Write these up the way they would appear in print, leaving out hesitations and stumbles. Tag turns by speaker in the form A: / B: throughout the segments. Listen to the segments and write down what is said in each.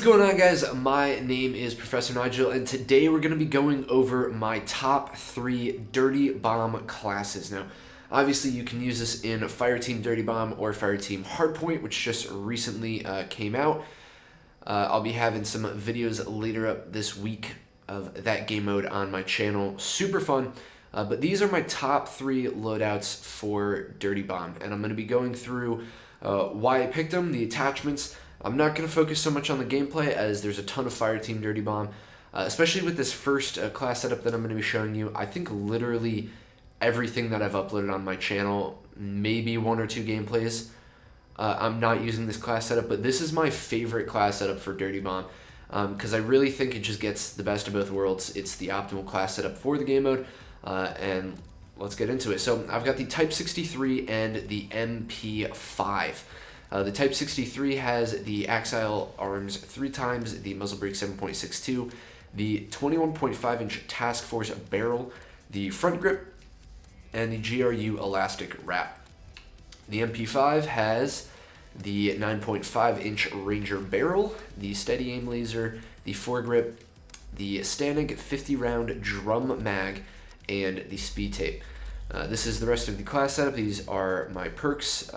A: going on, guys? My name is Professor Nigel, and today we're going to be going over my top 3 Dirty Bomb classes. Now, obviously you can use this in Fireteam Dirty Bomb or Fireteam Hardpoint, which just recently came out. I'll be having some videos later up this week of that game mode on my channel. Super fun. But these are my top 3 loadouts for Dirty Bomb, and I'm going to be going through why I picked them, the attachments. I'm not going to focus so much on the gameplay as there's a ton of Fireteam Dirty Bomb, especially with this first class setup that I'm going to be showing you. I think literally everything that I've uploaded on my channel, maybe 1 or 2 gameplays, I'm not using this class setup, but this is my favorite class setup for Dirty Bomb because I really think it just gets the best of both worlds. It's the optimal class setup for the game mode, and let's get into it. So I've got the Type 63 and the MP5. The Type 63 has the Axile arms 3 times, the muzzle brake 7.62, the 21.5 inch Task Force barrel, the front grip, and the GRU elastic wrap. The MP5 has the 9.5 inch Ranger barrel, the steady aim laser, the foregrip, the Stanig 50 round drum mag, and the speed tape. This is the rest of the class setup. These are my perks,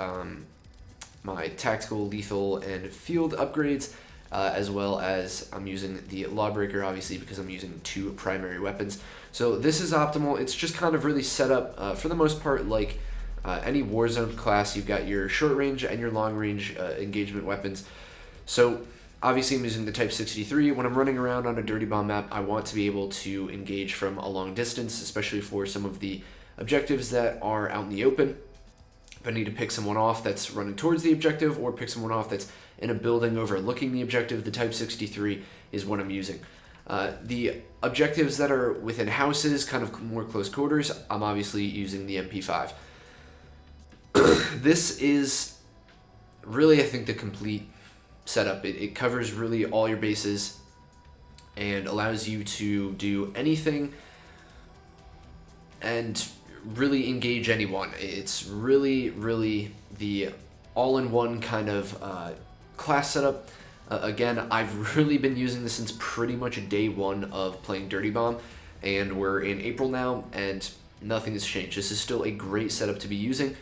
A: my tactical, lethal, and field upgrades, as well as I'm using the Lawbreaker, obviously, because I'm using 2 primary weapons. So this is optimal. It's just kind of really set up, for the most part, like any Warzone class. You've got your short range and your long range engagement weapons. So obviously I'm using the Type 63. When I'm running around on a Dirty Bomb map, I want to be able to engage from a long distance, especially for some of the objectives that are out in the open. If I need to pick someone off that's running towards the objective or pick someone off that's in a building overlooking the objective, the Type 63 is what I'm using. The objectives that are within houses, kind of more close quarters, I'm obviously using the MP5. This is really, I think, the complete setup. It covers really all your bases and allows you to do anything and really engage anyone. It's really the all-in-one kind of class setup. Again, I've really been using this since pretty much day 1 of playing Dirty Bomb, and we're in April now, and nothing has changed. This is still a great setup to be using.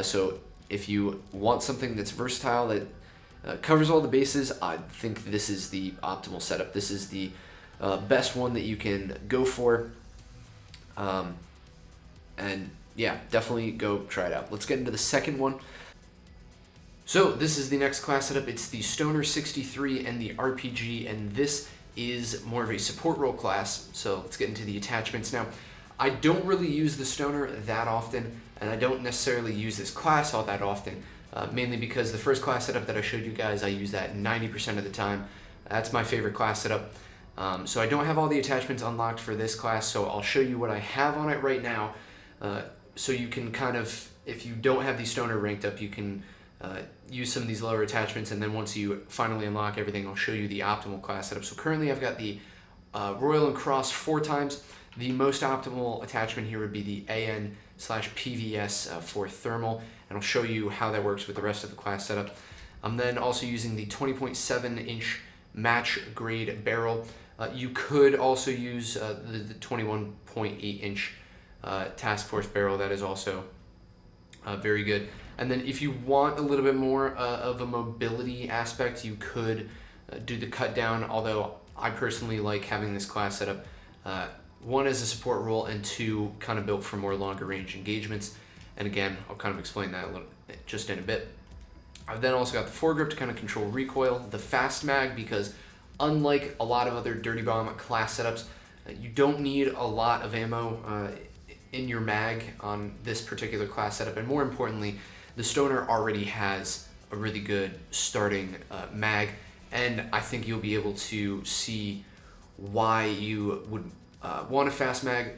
A: So if you want something that's versatile, that covers all the bases, I think this is the optimal setup. This is the best one that you can go for. And yeah, definitely go try it out. Let's get into the second one. So this is the next class setup. It's the Stoner 63 and the RPG, and this is more of a support role class. So let's get into the attachments now. I don't really use the Stoner that often, and I don't necessarily use this class all that often, mainly because the first class setup that I showed you guys, I use that 90% of the time. That's my favorite class setup. So I don't have all the attachments unlocked for this class, so I'll show you what I have on it right now. So you can kind of, if you don't have the Stoner ranked up, you can use some of these lower attachments, and then once you finally unlock everything, I'll show you the optimal class setup. So currently I've got the Royal and Cross 4 times. The most optimal attachment here would be the AN/PVS for thermal, and I'll show you how that works with the rest of the class setup. I'm then also using the 20.7 inch match grade barrel. You could also use the 21.8 inch Task Force barrel. That is also very good. And then if you want a little bit more of a mobility aspect, you could do the cut down, although I personally like having this class set up, 1 as a support role, and 2 kind of built for more longer range engagements. And again, I'll kind of explain that a little just in a bit. I've then also got the foregrip to kind of control recoil, the fast mag, because unlike a lot of other Dirty Bomb class setups, you don't need a lot of ammo in your mag on this particular class setup, and more importantly, the Stoner already has a really good starting mag, and I think you'll be able to see why you would want a fast mag,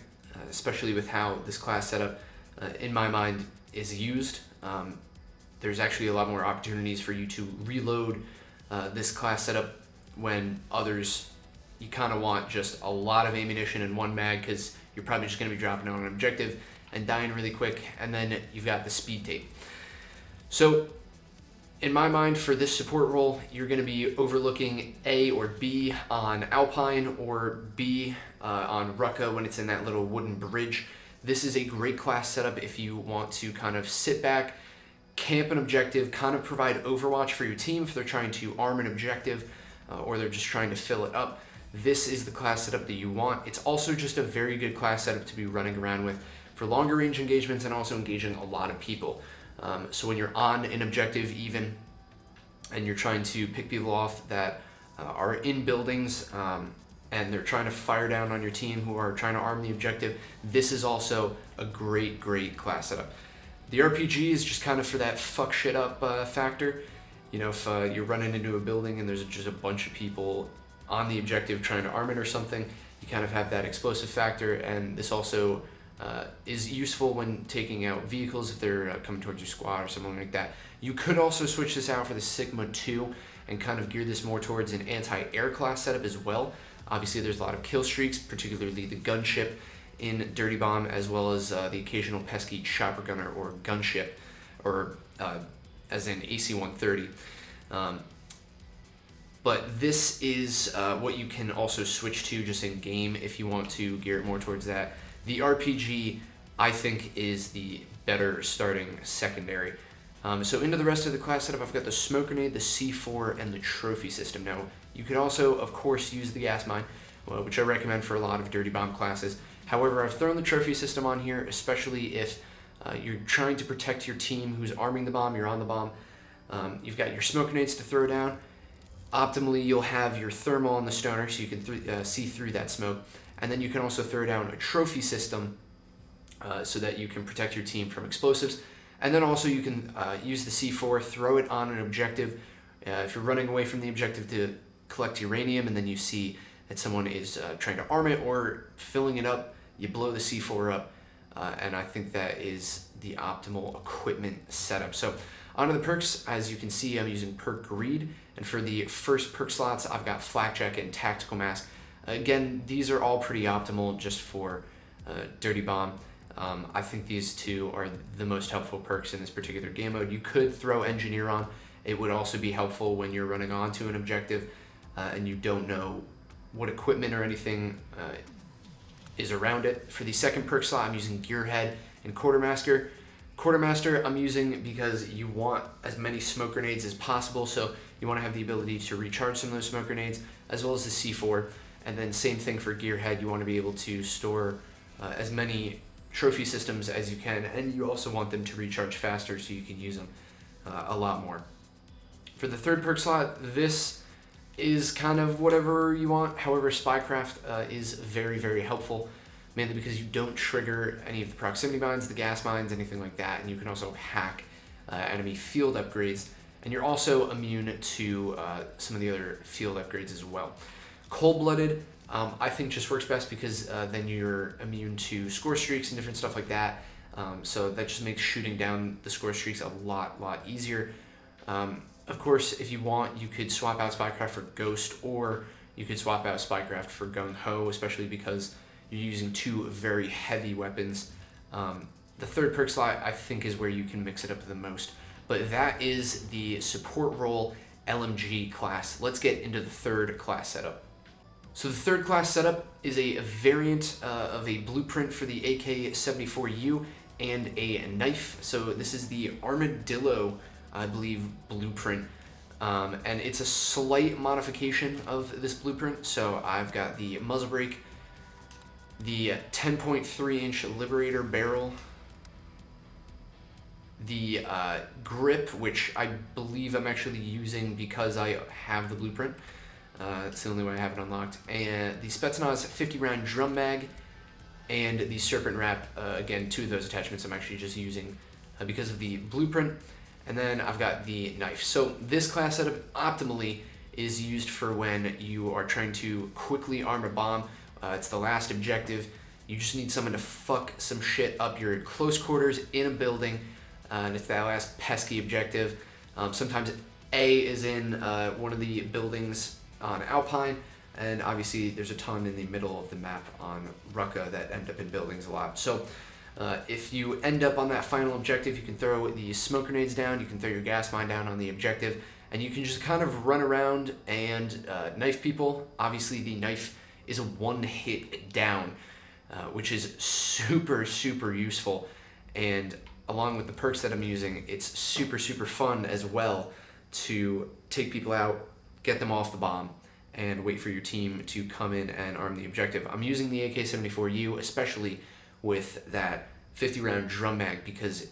A: especially with how this class setup, in my mind, is used. There's actually a lot more opportunities for you to reload this class setup when others, you kind of want just a lot of ammunition in one mag because you're probably just going to be dropping on an objective and dying really quick, and then you've got the speed tape. So In my mind, for this support role, you're going to be overlooking A or B on Alpine or B on Rucka when it's in that little wooden bridge. This is a great class setup if you want to kind of sit back, camp an objective, kind of provide overwatch for your team if they're trying to arm an objective or they're just trying to fill it up. This is the class setup that you want. It's also just a very good class setup to be running around with for longer range engagements and also engaging a lot of people. So when you're on an objective even and you're trying to pick people off that are in buildings and they're trying to fire down on your team who are trying to arm the objective, this is also a great class setup. The RPG is just kind of for that fuck shit up factor. You know, if you're running into a building and there's just a bunch of people on the objective trying to arm it or something, you kind of have that explosive factor, and this also is useful when taking out vehicles if they're coming towards your squad or something like that. You could also switch this out for the Sigma 2 and kind of gear this more towards an anti-air class setup as well. Obviously, there's a lot of kill streaks, particularly the gunship in Dirty Bomb, as well as the occasional pesky chopper gunner or gunship, or as in AC-130. But this is what you can also switch to just in game if you want to gear it more towards that. The RPG, I think, is the better starting secondary. So into the rest of the class setup, I've got the smoke grenade, the C4, and the trophy system. Now, you could also, of course, use the gas mine, which I recommend for a lot of Dirty Bomb classes. However, I've thrown the trophy system on here, especially if you're trying to protect your team who's arming the bomb, you're on the bomb. You've got your smoke grenades to throw down. Optimally, you'll have your thermal on the stoner so you can see through that smoke. And then you can also throw down a trophy system so that you can protect your team from explosives. And then also you can use the C4, throw it on an objective. If you're running away from the objective to collect uranium and then you see that someone is trying to arm it or filling it up, you blow the C4 up. And I think that is the optimal equipment setup. So onto the perks, as you can see, I'm using perk greed. And for the first perk slots, I've got flak jacket and tactical mask. Again, these are all pretty optimal just for Dirty Bomb. I think these two are the most helpful perks in this particular game mode. You could throw engineer on. It would also be helpful when you're running onto an objective and you don't know what equipment or anything is around it. For the second perk slot, I'm using gearhead and quartermaster. Quartermaster I'm using because you want as many smoke grenades as possible, so you want to have the ability to recharge some of those smoke grenades, as well as the C4. And then same thing for gearhead, you want to be able to store as many trophy systems as you can, and you also want them to recharge faster so you can use them a lot more. For the third perk slot, this is kind of whatever you want. However, Spycraft is very helpful, mainly because you don't trigger any of the proximity mines, the gas mines, anything like that, and you can also hack enemy field upgrades, and you're also immune to some of the other field upgrades as well. Cold-blooded, I think just works best because then you're immune to score streaks and different stuff like that. So that just makes shooting down the score streaks a lot easier. Of course, if you want, you could swap out Spycraft for Ghost, or you could swap out Spycraft for Gung Ho, especially because you're using two very heavy weapons. The third perk slot, I think, is where you can mix it up the most. But that is the support role LMG class. Let's get into the third class setup. So the third class setup is a variant of a blueprint for the AK-74U and a knife. So this is the Armadillo, I believe, blueprint. And it's a slight modification of this blueprint. So I've got the muzzle brake, the 10.3 inch Liberator barrel, the grip, which I believe I'm actually using because I have the blueprint. It's the only way I have it unlocked. And the Spetsnaz 50 round drum mag and the Serpent Wrap. Again, two of those attachments I'm actually just using because of the blueprint. And then I've got the knife. So this class setup optimally is used for when you are trying to quickly arm a bomb. It's the last objective. You just need someone to fuck some shit up your close quarters in a building. And it's that last pesky objective. Sometimes A is in one of the buildings on Alpine, and obviously there's a ton in the middle of the map on Rucka that end up in buildings a lot. So If you end up on that final objective, you can throw the smoke grenades down, you can throw your gas mine down on the objective, and you can just kind of run around and knife people. Obviously, the knife is a one-hit down, which is super, super useful. And along with the perks that I'm using, it's super, super fun as well to take people out, get them off the bomb, and wait for your team to come in and arm the objective. I'm using the AK-74U, especially with that 50-round drum mag, because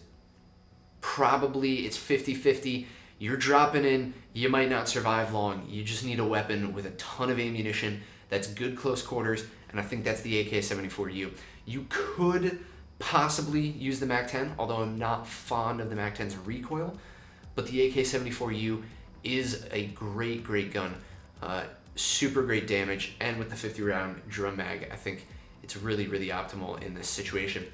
A: probably it's 50-50. You're dropping in, you might not survive long. You just need a weapon with a ton of ammunition that's good close quarters, and I think that's the AK-74U. You could possibly use the MAC-10, although I'm not fond of the MAC-10's recoil, but the AK-74U is a great, great gun. Super great damage, and with the 50-round drum mag, I think it's really, really optimal in this situation.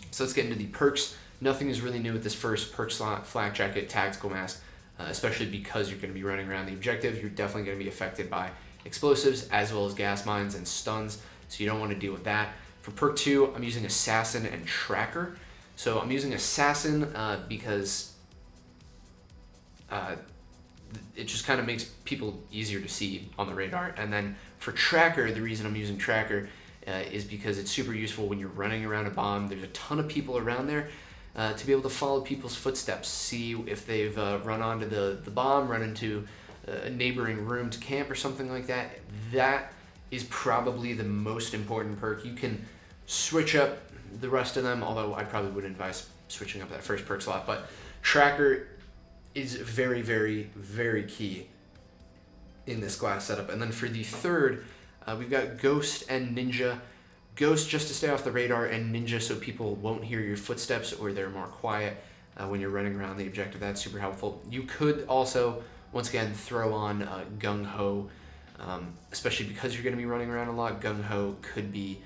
A: So let's get into the perks. Nothing is really new with this first perk slot, flak jacket, tactical mask, especially because you're going to be running around the objective. You're definitely going to be affected by explosives as well as gas mines and stuns, so you don't want to deal with that. For perk 2, I'm using Assassin and Tracker. So I'm using Assassin because it just kind of makes people easier to see on the radar. And then for Tracker, the reason I'm using Tracker is because it's super useful when you're running around a bomb. There's a ton of people around there to be able to follow people's footsteps, see if they've run onto the bomb, run into a neighboring room to camp or something like that. That is probably the most important perk. You can switch up the rest of them, although I probably wouldn't advise switching up that first perk slot, but Tracker is very, very, very key in this class setup. And then for the third, we've got Ghost and Ninja. Ghost just to stay off the radar, and Ninja so people won't hear your footsteps or they're more quiet when you're running around the objective. That's super helpful. You could also, once again, throw on Gung Ho, especially because you're going to be running around a lot. Gung Ho could be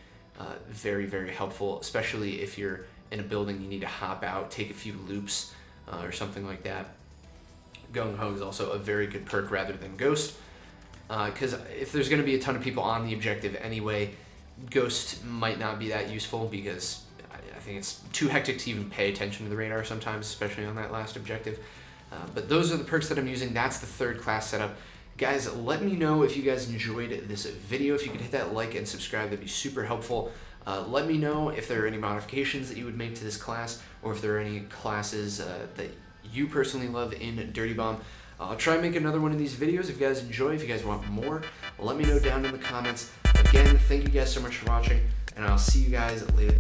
A: very, very helpful, especially if you're in a building, you need to hop out, take a few loops or something like that. Gung Ho is also a very good perk rather than Ghost, because if there's going to be a ton of people on the objective anyway, Ghost might not be that useful because I think it's too hectic to even pay attention to the radar sometimes, especially on that last objective. But those are the perks that I'm using. That's the third class setup. Guys, let me know if you guys enjoyed this video. If you could hit that like and subscribe, that'd be super helpful. Let me know if there are any modifications that you would make to this class, or if there are any classes that you personally love in Dirty Bomb. I'll try and make another one of these videos if you guys enjoy. If you guys want more, let me know down in the comments. Again, thank you guys so much for watching, and I'll see you guys later.